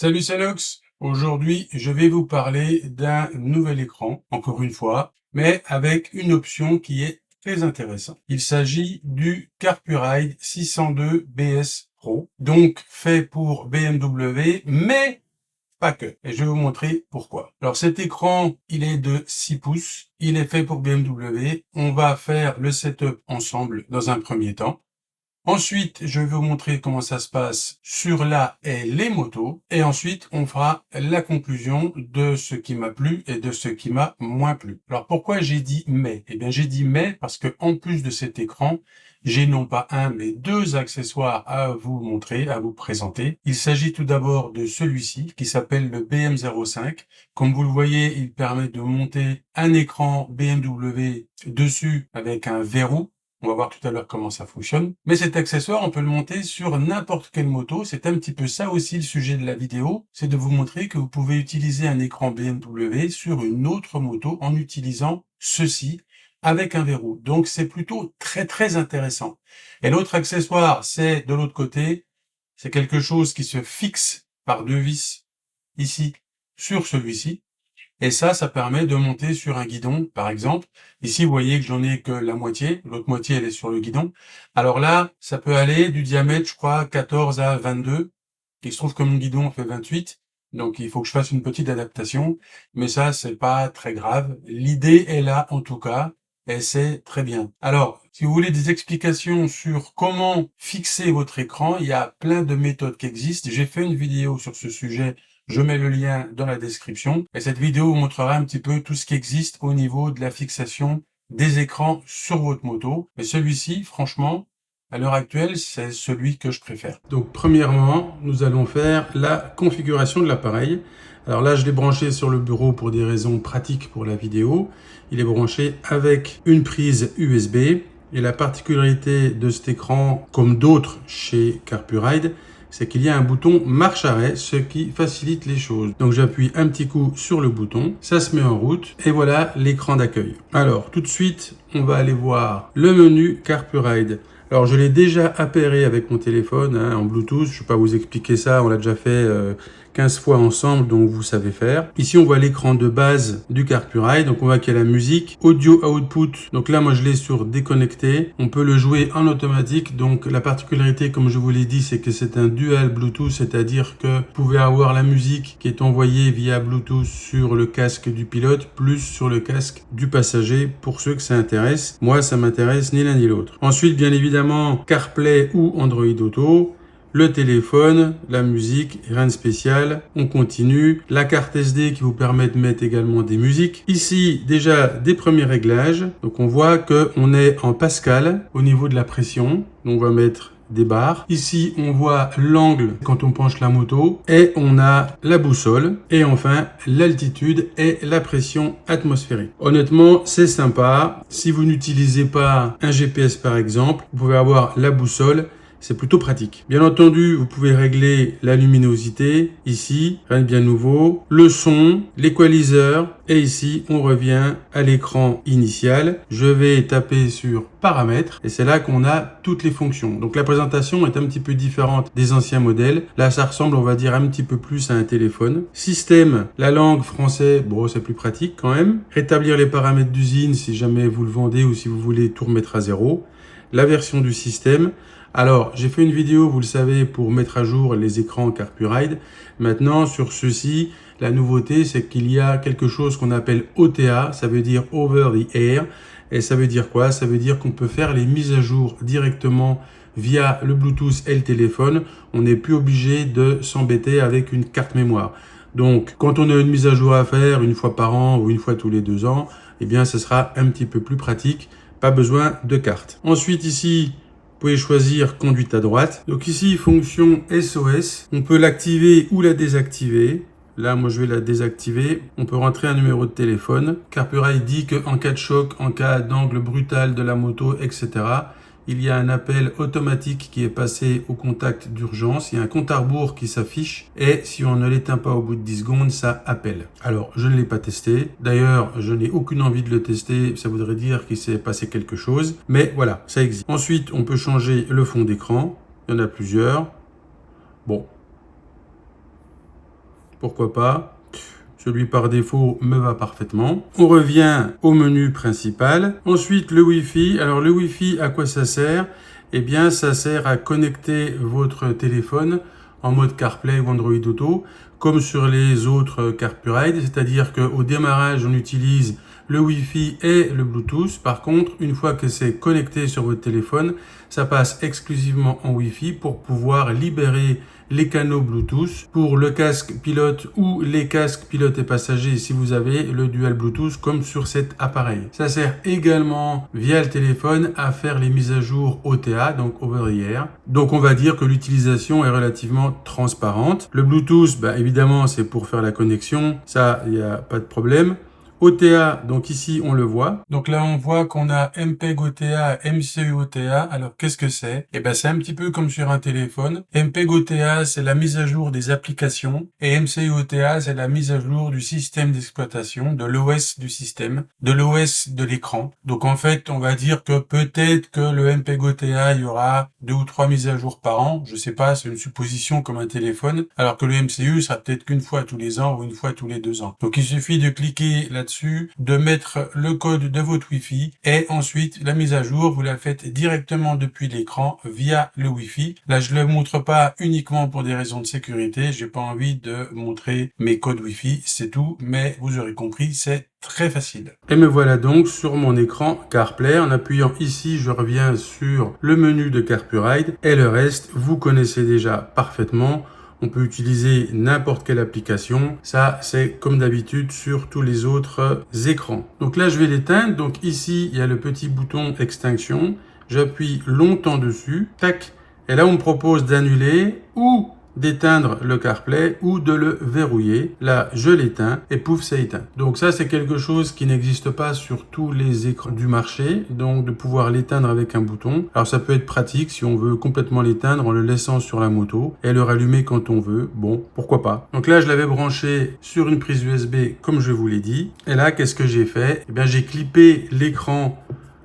Salut, c'est Nox. Aujourd'hui, je vais vous parler d'un nouvel écran, encore une fois, mais avec une option qui est très intéressante. Il s'agit du Carpuride 602 BS Pro, donc fait pour BMW, mais pas que. Et je vais vous montrer pourquoi. Alors cet écran, il est de 6 pouces, il est fait pour BMW. On va faire le setup ensemble dans un premier temps. Ensuite, je vais vous montrer comment ça se passe sur la et les motos. Et ensuite, on fera la conclusion de ce qui m'a plu et de ce qui m'a moins plu. Alors, pourquoi j'ai dit mais? Eh bien, j'ai dit mais parce que en plus de cet écran, j'ai non pas un, mais deux accessoires à vous montrer, à vous présenter. Il s'agit tout d'abord de celui-ci qui s'appelle le BM05. Comme vous le voyez, il permet de monter un écran BMW dessus avec un verrou. On va voir tout à l'heure comment ça fonctionne. Mais cet accessoire, on peut le monter sur n'importe quelle moto. C'est un petit peu ça aussi le sujet de la vidéo. C'est de vous montrer que vous pouvez utiliser un écran BMW sur une autre moto en utilisant ceci avec un verrou. Donc c'est plutôt très intéressant. Et l'autre accessoire, c'est de l'autre côté. C'est quelque chose qui se fixe par deux vis ici sur celui-ci. Et ça permet de monter sur un guidon, par exemple. Ici, vous voyez que j'en ai que la moitié. L'autre moitié, elle est sur le guidon. Alors là, ça peut aller du diamètre, je crois, 14 à 22. Il se trouve que mon guidon fait 28. Donc, il faut que je fasse une petite adaptation. Mais ça, c'est pas très grave. L'idée est là, en tout cas. Et c'est très bien. Alors, si vous voulez des explications sur comment fixer votre écran, il y a plein de méthodes qui existent. J'ai fait une vidéo sur ce sujet. Je mets le lien dans la description et cette vidéo vous montrera un petit peu tout ce qui existe au niveau de la fixation des écrans sur votre moto. Mais celui-ci, franchement, à l'heure actuelle, c'est celui que je préfère. Donc, premièrement, nous allons faire la configuration de l'appareil. Alors là, je l'ai branché sur le bureau pour des raisons pratiques pour la vidéo. Il est branché avec une prise USB. Et la particularité de cet écran, comme d'autres chez Carpuride, c'est qu'il y a un bouton marche-arrêt, ce qui facilite les choses. Donc j'appuie un petit coup sur le bouton, ça se met en route, et voilà l'écran d'accueil. Alors tout de suite, on va aller voir le menu Carpuride. Alors je l'ai déjà appairé avec mon téléphone en Bluetooth, je ne vais pas vous expliquer ça, on l'a déjà fait 15 fois ensemble, donc vous savez faire. Ici on voit l'écran de base du Carpuride, donc on voit qu'il y a la musique, audio output, donc là moi je l'ai sur déconnecté, on peut le jouer en automatique, donc la particularité comme je vous l'ai dit c'est que c'est un dual Bluetooth, c'est-à-dire que vous pouvez avoir la musique qui est envoyée via Bluetooth sur le casque du pilote, plus sur le casque du passager, pour ceux que ça intéresse. Moi ça m'intéresse ni l'un ni l'autre. Ensuite bien évidemment CarPlay ou Android Auto, le téléphone, la musique, rien de spécial. On continue. La carte SD qui vous permet de mettre également des musiques. Ici, déjà des premiers réglages. Donc, on voit qu'on est en Pascal au niveau de la pression. Donc, on va mettre des barres. Ici, on voit l'angle quand on penche la moto et on a la boussole et enfin l'altitude et la pression atmosphérique. Honnêtement, c'est sympa. Si vous n'utilisez pas un GPS par exemple, vous pouvez avoir la boussole. C'est plutôt pratique. Bien entendu, vous pouvez régler la luminosité, ici, rien de bien nouveau, le son, l'équaliseur, et ici, on revient à l'écran initial. Je vais taper sur paramètres, et c'est là qu'on a toutes les fonctions. Donc la présentation est un petit peu différente des anciens modèles. Là, ça ressemble, on va dire, un petit peu plus à un téléphone. Système, la langue français, bon, c'est plus pratique quand même. Rétablir les paramètres d'usine si jamais vous le vendez ou si vous voulez tout remettre à zéro. La version du système. Alors, j'ai fait une vidéo, vous le savez, pour mettre à jour les écrans Carpuride. Maintenant, sur ceux-ci, la nouveauté, c'est qu'il y a quelque chose qu'on appelle OTA, ça veut dire Over the Air. Et ça veut dire quoi? Ça veut dire qu'on peut faire les mises à jour directement via le Bluetooth et le téléphone. On n'est plus obligé de s'embêter avec une carte mémoire. Donc, quand on a une mise à jour à faire une fois par an ou une fois tous les 2 ans, eh bien, ce sera un petit peu plus pratique. Pas besoin de carte. Ensuite, ici, vous pouvez choisir conduite à droite. Donc ici, fonction SOS. On peut l'activer ou la désactiver. Là, moi, je vais la désactiver. On peut rentrer un numéro de téléphone. Carpuride dit qu'en cas de choc, en cas d'angle brutal de la moto, etc., il y a un appel automatique qui est passé au contact d'urgence. Il y a un compte à rebours qui s'affiche et si on ne l'éteint pas au bout de 10 secondes, ça appelle. Alors, je ne l'ai pas testé. D'ailleurs, je n'ai aucune envie de le tester. Ça voudrait dire qu'il s'est passé quelque chose. Mais voilà, ça existe. Ensuite, on peut changer le fond d'écran. Il y en a plusieurs. Bon. pourquoi pas. Celui par défaut me va parfaitement. On revient au menu principal. Ensuite, le Wi-Fi. Alors, le Wi-Fi, à quoi ça sert? Eh bien, ça sert à connecter votre téléphone en mode CarPlay ou Android Auto, comme sur les autres CarPuride. C'est-à-dire qu'au démarrage, on utilise le Wi-Fi et le Bluetooth. Par contre, une fois que c'est connecté sur votre téléphone, ça passe exclusivement en Wi-Fi pour pouvoir libérer les canaux Bluetooth pour le casque pilote ou les casques pilote et passager si vous avez le dual Bluetooth comme sur cet appareil. Ça sert également via le téléphone à faire les mises à jour OTA, donc over the air. Donc on va dire que l'utilisation est relativement transparente. Le Bluetooth, évidemment, c'est pour faire la connexion. Ça, il n'y a pas de problème. OTA, donc ici on le voit. Donc là on voit qu'on a MPEG OTA, MCU OTA. Alors qu'est-ce que c'est? Eh ben c'est un petit peu comme sur un téléphone. MPEG OTA c'est la mise à jour des applications et MCU OTA c'est la mise à jour du système d'exploitation, de l'OS du système, de l'OS de l'écran. Donc en fait on va dire que peut-être que le MPEG OTA il y aura 2 ou 3 mises à jour par an. Je sais pas, c'est une supposition comme un téléphone. Alors que le MCU sera peut-être qu'une fois tous les ans ou une fois tous les 2 ans. Donc il suffit de cliquer là-dessus, de mettre le code de votre Wi-Fi et ensuite la mise à jour, vous la faites directement depuis l'écran via le Wi-Fi. Là, je ne le montre pas uniquement pour des raisons de sécurité. J'ai pas envie de montrer mes codes Wi-Fi, c'est tout. Mais vous aurez compris, c'est très facile. Et me voilà donc sur mon écran CarPlay. En appuyant ici, je reviens sur le menu de CarPuride et le reste, vous connaissez déjà parfaitement. On peut utiliser n'importe quelle application. Ça, c'est comme d'habitude sur tous les autres écrans. Donc là, je vais l'éteindre. Donc ici, il y a le petit bouton extinction. J'appuie longtemps dessus. Tac. Et là, on me propose d'annuler ou d'éteindre le CarPlay ou de le verrouiller. Là, je l'éteins et pouf, c'est éteint. Donc ça, c'est quelque chose qui n'existe pas sur tous les écrans du marché. Donc de pouvoir l'éteindre avec un bouton. Alors ça peut être pratique si on veut complètement l'éteindre en le laissant sur la moto et le rallumer quand on veut. Bon, pourquoi pas. Donc là, je l'avais branché sur une prise USB comme je vous l'ai dit. Et là, qu'est-ce que j'ai fait? Eh bien, j'ai clippé l'écran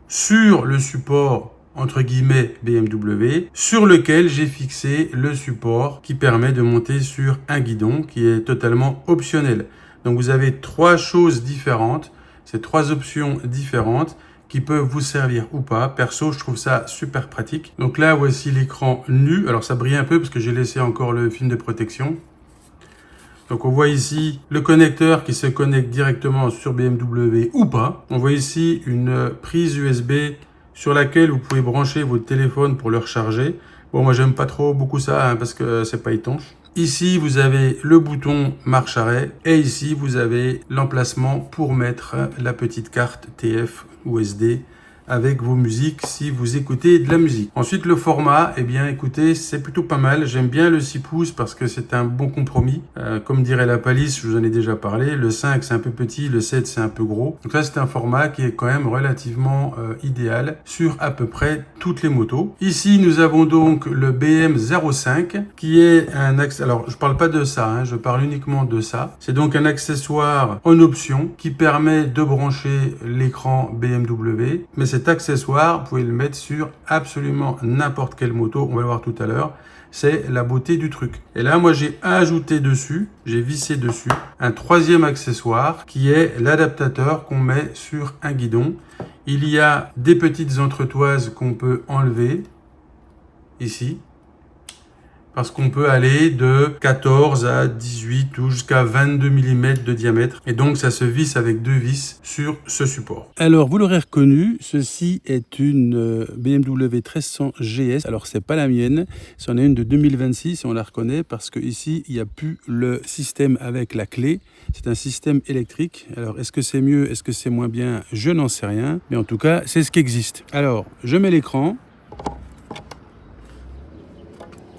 sur le support entre guillemets BMW, sur lequel j'ai fixé le support qui permet de monter sur un guidon qui est totalement optionnel. Donc vous avez 3 choses différentes, ces 3 options différentes qui peuvent vous servir ou pas. Perso, je trouve ça super pratique. Donc là, voici l'écran nu. Alors ça brille un peu parce que j'ai laissé encore le film de protection. Donc on voit ici le connecteur qui se connecte directement sur BMW ou pas. On voit ici une prise USB sur laquelle vous pouvez brancher votre téléphone pour le recharger. Bon, moi j'aime pas trop beaucoup ça parce que c'est pas étanche. Ici, vous avez le bouton marche arrêt et ici, vous avez l'emplacement pour mettre la petite carte TF ou SD avec vos musiques si vous écoutez de la musique. Ensuite, le format, eh bien, écoutez, c'est plutôt pas mal. J'aime bien le 6 pouces parce que c'est un bon compromis. Comme dirait la palisse, je vous en ai déjà parlé. Le 5, c'est un peu petit. Le 7, c'est un peu gros. Donc là, c'est un format qui est quand même relativement idéal sur à peu près toutes les motos. Ici, nous avons donc le BM05 qui est un accessoire. Alors, je parle pas de ça, je parle uniquement de ça. C'est donc un accessoire en option qui permet de brancher l'écran BMW. Mais cet accessoire, vous pouvez le mettre sur absolument n'importe quelle moto, on va le voir tout à l'heure, c'est la beauté du truc. Et là, moi, j'ai ajouté dessus, j'ai vissé dessus, un 3e accessoire qui est l'adaptateur qu'on met sur un guidon. Il y a des petites entretoises qu'on peut enlever, ici, parce qu'on peut aller de 14 à 18 ou jusqu'à 22 mm de diamètre. Et donc, ça se visse avec 2 vis sur ce support. Alors, vous l'aurez reconnu, ceci est une BMW 1300 GS. Alors, c'est pas la mienne, c'en est une de 2026 et on la reconnaît parce que ici, il n'y a plus le système avec la clé. C'est un système électrique. Alors, est-ce que c'est mieux, est-ce que c'est moins bien? Je n'en sais rien. Mais en tout cas, c'est ce qui existe. Alors, je mets l'écran.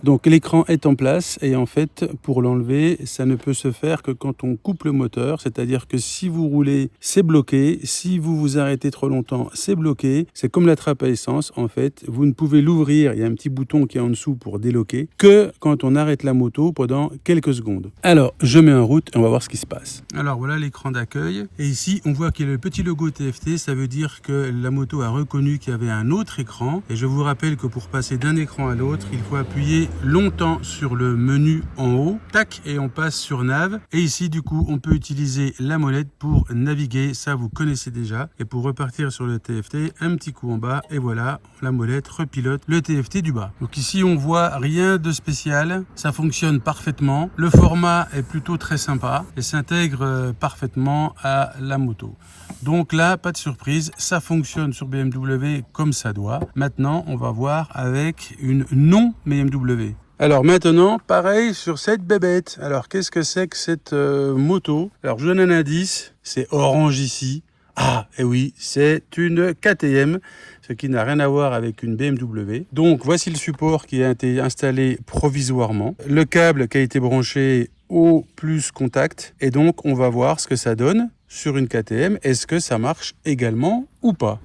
Donc l'écran est en place et en fait pour l'enlever ça ne peut se faire que quand on coupe le moteur, c'est-à-dire que si vous roulez c'est bloqué, si vous vous arrêtez trop longtemps c'est bloqué, c'est comme la trappe à essence en fait, vous ne pouvez l'ouvrir, il y a un petit bouton qui est en dessous pour déloquer, que quand on arrête la moto pendant quelques secondes. Alors je mets en route et on va voir ce qui se passe. Alors voilà l'écran d'accueil et ici on voit qu'il y a le petit logo TFT, ça veut dire que la moto a reconnu qu'il y avait un autre écran et je vous rappelle que pour passer d'un écran à l'autre il faut appuyer longtemps sur le menu en haut, tac, et on passe sur Nav. Et ici, du coup, on peut utiliser la molette pour naviguer, ça vous connaissez déjà. Et pour repartir sur le TFT, un petit coup en bas, et voilà, la molette repilote le TFT du bas. Donc ici, on voit rien de spécial, ça fonctionne parfaitement. Le format est plutôt très sympa et s'intègre parfaitement à la moto. Donc là, pas de surprise, ça fonctionne sur BMW comme ça doit. Maintenant, on va voir avec une non BMW. Alors maintenant, pareil sur cette bébête. Alors qu'est-ce que c'est que cette moto? Alors je donne un indice, c'est orange ici. Ah, et oui, c'est une KTM, ce qui n'a rien à voir avec une BMW. Donc voici le support qui a été installé provisoirement. Le câble qui a été branché au plus contact. Et donc on va voir ce que ça donne sur une KTM. Est-ce que ça marche également ou pas?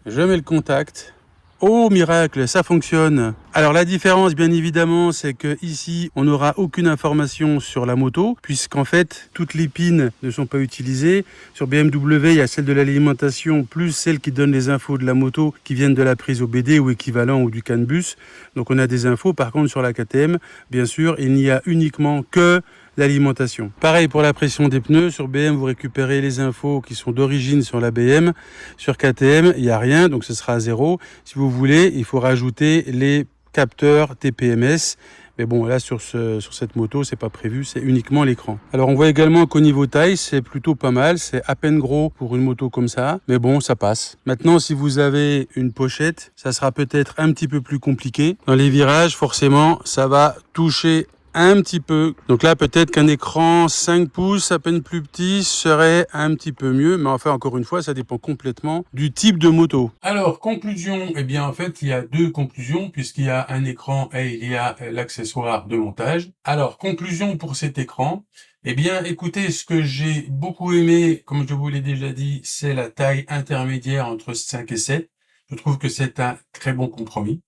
Je mets le contact. Oh miracle, ça fonctionne. Alors la différence bien évidemment c'est que ici on n'aura aucune information sur la moto puisqu'en fait toutes les pins ne sont pas utilisées. Sur BMW il y a celle de l'alimentation plus celle qui donne les infos de la moto qui viennent de la prise au BD ou équivalent ou du CAN bus. Donc on a des infos. Par contre sur la KTM bien sûr il n'y a uniquement que l'alimentation. Pareil pour la pression des pneus, sur BM vous récupérez les infos qui sont d'origine sur la BM, sur KTM il n'y a rien donc ce sera à zéro. Si vous voulez il faut rajouter les capteurs TPMS, mais bon là sur cette moto c'est pas prévu, c'est uniquement l'écran. Alors on voit également qu'au niveau taille c'est plutôt pas mal, c'est à peine gros pour une moto comme ça, mais bon ça passe. Maintenant si vous avez une pochette, ça sera peut-être un petit peu plus compliqué. Dans les virages forcément ça va toucher un petit peu. Donc là, peut-être qu'un écran 5 pouces, à peine plus petit, serait un petit peu mieux. Mais enfin, encore une fois, ça dépend complètement du type de moto. Alors, conclusion, eh bien, en fait, il y a deux conclusions, puisqu'il y a un écran et il y a l'accessoire de montage. Alors, conclusion pour cet écran. Eh bien, écoutez, ce que j'ai beaucoup aimé, comme je vous l'ai déjà dit, c'est la taille intermédiaire entre 5 et 7. Je trouve que c'est un très bon compromis.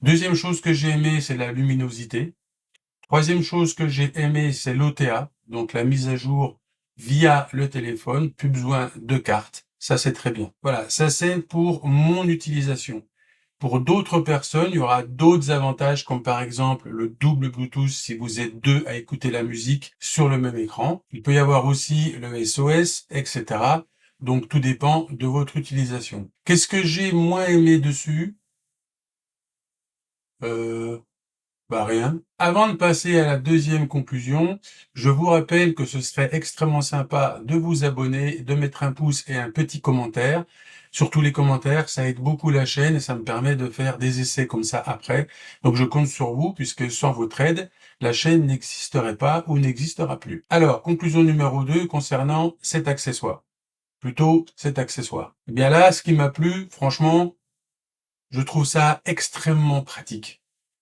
Deuxième chose que j'ai aimé, c'est la luminosité. Troisième chose que j'ai aimé, c'est l'OTA, donc la mise à jour via le téléphone, plus besoin de carte. Ça, c'est très bien. Voilà, ça c'est pour mon utilisation. Pour d'autres personnes, il y aura d'autres avantages, comme par exemple le double Bluetooth si vous êtes deux à écouter la musique sur le même écran. Il peut y avoir aussi le SOS, etc. Donc tout dépend de votre utilisation. Qu'est-ce que j'ai moins aimé dessus? Rien. Avant de passer à la deuxième conclusion, je vous rappelle que ce serait extrêmement sympa de vous abonner, de mettre un pouce et un petit commentaire. Surtout les commentaires, ça aide beaucoup la chaîne et ça me permet de faire des essais comme ça après. Donc je compte sur vous puisque sans votre aide, la chaîne n'existerait pas ou n'existera plus. Alors, conclusion numéro 2 concernant cet accessoire. Plutôt cet accessoire. Eh bien là, ce qui m'a plu, franchement, je trouve ça extrêmement pratique.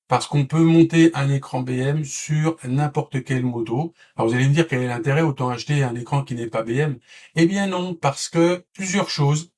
Parce qu'on peut monter un écran BM sur n'importe quelle moto. Alors vous allez me dire quel est l'intérêt, autant acheter un écran qui n'est pas BM. Eh bien non, parce que plusieurs choses.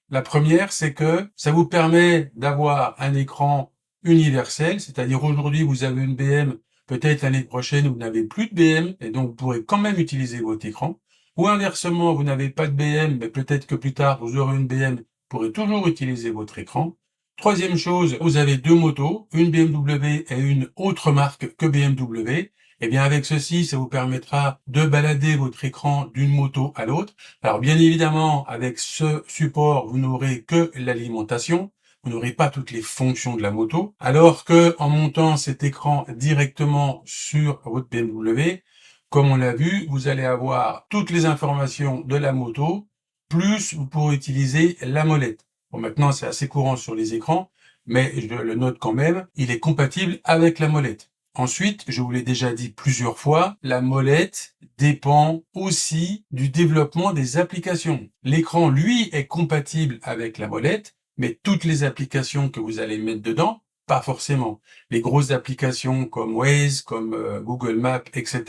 La première, c'est que ça vous permet d'avoir un écran universel, c'est-à-dire aujourd'hui vous avez une BM, peut-être l'année prochaine vous n'avez plus de BM, et donc vous pourrez quand même utiliser votre écran. Ou inversement, vous n'avez pas de BM, mais peut-être que plus tard vous aurez une BM, vous pourrez toujours utiliser votre écran. Troisième chose, vous avez deux motos, une BMW et une autre marque que BMW. Eh bien, avec ceci, ça vous permettra de balader votre écran d'une moto à l'autre. Alors, bien évidemment, avec ce support, vous n'aurez que l'alimentation. Vous n'aurez pas toutes les fonctions de la moto. Alors que, en montant cet écran directement sur votre BMW, comme on l'a vu, vous allez avoir toutes les informations de la moto, plus vous pourrez utiliser la molette. Bon, maintenant, c'est assez courant sur les écrans, mais je le note quand même, il est compatible avec la molette. Ensuite, je vous l'ai déjà dit plusieurs fois, la molette dépend aussi du développement des applications. L'écran, lui, est compatible avec la molette, mais toutes les applications que vous allez mettre dedans, pas forcément. Les grosses applications comme Waze, comme Google Maps, etc.,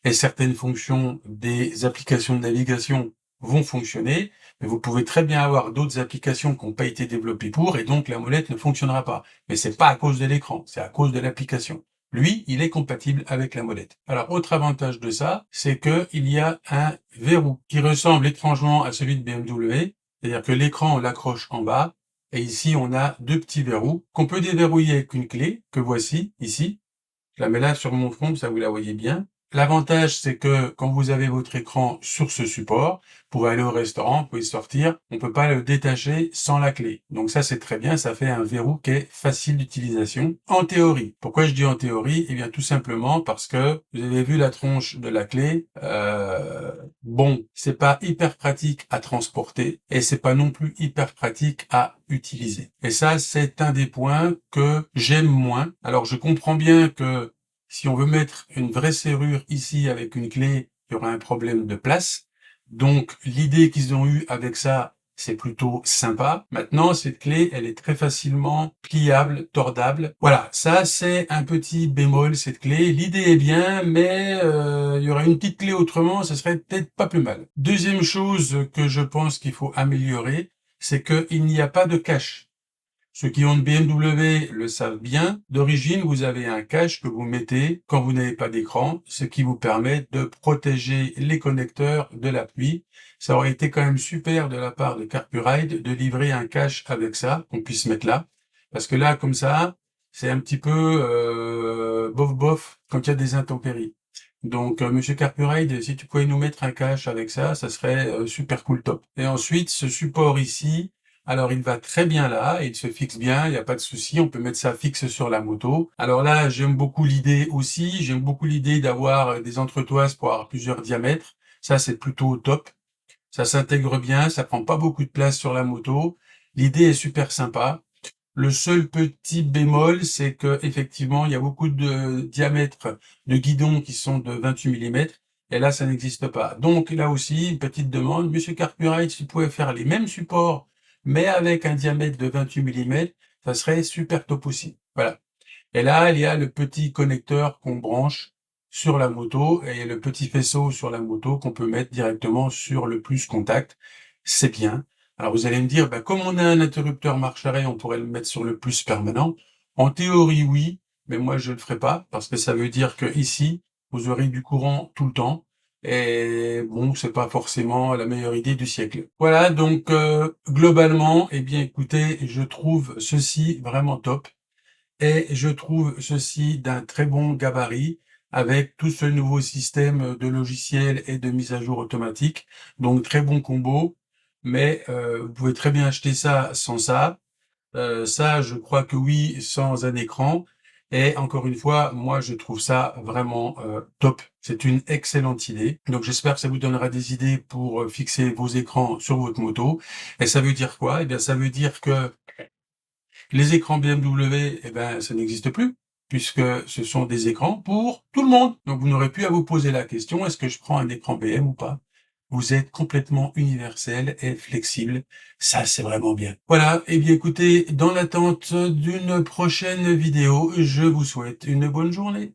et certaines fonctions des applications de navigation vont fonctionner, mais vous pouvez très bien avoir d'autres applications qui n'ont pas été développées pour, et donc la molette ne fonctionnera pas. Mais c'est pas à cause de l'écran, c'est à cause de l'application. Lui, il est compatible avec la molette. Alors, autre avantage de ça, c'est que il y a un verrou qui ressemble étrangement à celui de BMW, c'est-à-dire que l'écran, on l'accroche en bas, Et ici, on a deux petits verrous qu'on peut déverrouiller avec une clé que voici ici. Je la mets là sur mon front, ça vous la voyez bien. L'avantage, c'est que quand vous avez votre écran sur ce support, vous pouvez aller au restaurant, vous pouvez sortir, on peut pas le détacher sans la clé. Donc ça, c'est très bien, ça fait un verrou qui est facile d'utilisation. En théorie. Pourquoi je dis en théorie? Eh bien, tout simplement parce que vous avez vu la tronche de la clé. Bon, c'est pas hyper pratique à transporter et c'est pas non plus hyper pratique à utiliser. Et ça, c'est un des points que j'aime moins. Alors, je comprends bien que si on veut mettre une vraie serrure ici avec une clé, il y aura un problème de place. Donc, l'idée qu'ils ont eue avec ça, c'est plutôt sympa. Maintenant, cette clé, elle est très facilement pliable, tordable. Voilà, ça, c'est un petit bémol, cette clé. L'idée est bien, mais il y aurait une petite clé autrement, ce serait peut-être pas plus mal. Deuxième chose que je pense qu'il faut améliorer, c'est qu'il n'y a pas de cache. Ceux qui ont une BMW le savent bien. D'origine, vous avez un cache que vous mettez quand vous n'avez pas d'écran, ce qui vous permet de protéger les connecteurs de la pluie. Ça aurait été quand même super de la part de Carpuride de livrer un cache avec ça, qu'on puisse mettre là. Parce que là, comme ça, c'est un petit peu bof bof quand il y a des intempéries. Donc, Monsieur Carpuride, si tu pouvais nous mettre un cache avec ça, ça serait super cool top. Et ensuite, ce support ici, alors il va très bien là, il se fixe bien, il n'y a pas de souci, on peut mettre ça fixe sur la moto. Alors là, j'aime beaucoup l'idée aussi, j'aime beaucoup l'idée d'avoir des entretoises pour avoir plusieurs diamètres. Ça, c'est plutôt top. Ça s'intègre bien, ça prend pas beaucoup de place sur la moto. L'idée est super sympa. Le seul petit bémol, c'est que effectivement, il y a beaucoup de diamètres de guidon qui sont de 28 mm, et là, ça n'existe pas. Donc là aussi, une petite demande, Monsieur Carpuride, si vous pouvez faire les mêmes supports, mais avec un diamètre de 28 mm, ça serait super top aussi. Voilà. Et là, il y a le petit connecteur qu'on branche sur la moto et le petit faisceau sur la moto qu'on peut mettre directement sur le plus contact. C'est bien. Alors vous allez me dire, comme on a un interrupteur marche-arrêt, on pourrait le mettre sur le plus permanent. En théorie, oui, mais moi je le ferai pas parce que ça veut dire que ici, vous aurez du courant tout le temps. Et bon, c'est pas forcément la meilleure idée du siècle. Voilà, donc globalement, eh bien écoutez, je trouve ceci vraiment top. Et je trouve ceci d'un très bon gabarit avec tout ce nouveau système de logiciel et de mise à jour automatique. Donc très bon combo, mais vous pouvez très bien acheter ça sans ça. Ça, je crois que oui, sans un écran. Et encore une fois, moi, je trouve ça vraiment top. C'est une excellente idée. Donc j'espère que ça vous donnera des idées pour fixer vos écrans sur votre moto. Et ça veut dire quoi? Eh bien, ça veut dire que les écrans BMW, ça n'existe plus, puisque ce sont des écrans pour tout le monde. Donc vous n'aurez plus à vous poser la question, est-ce que je prends un écran BM ou pas? Vous êtes complètement universel et flexible. Ça, c'est vraiment bien. Voilà. Eh bien, écoutez, dans l'attente d'une prochaine vidéo, je vous souhaite une bonne journée.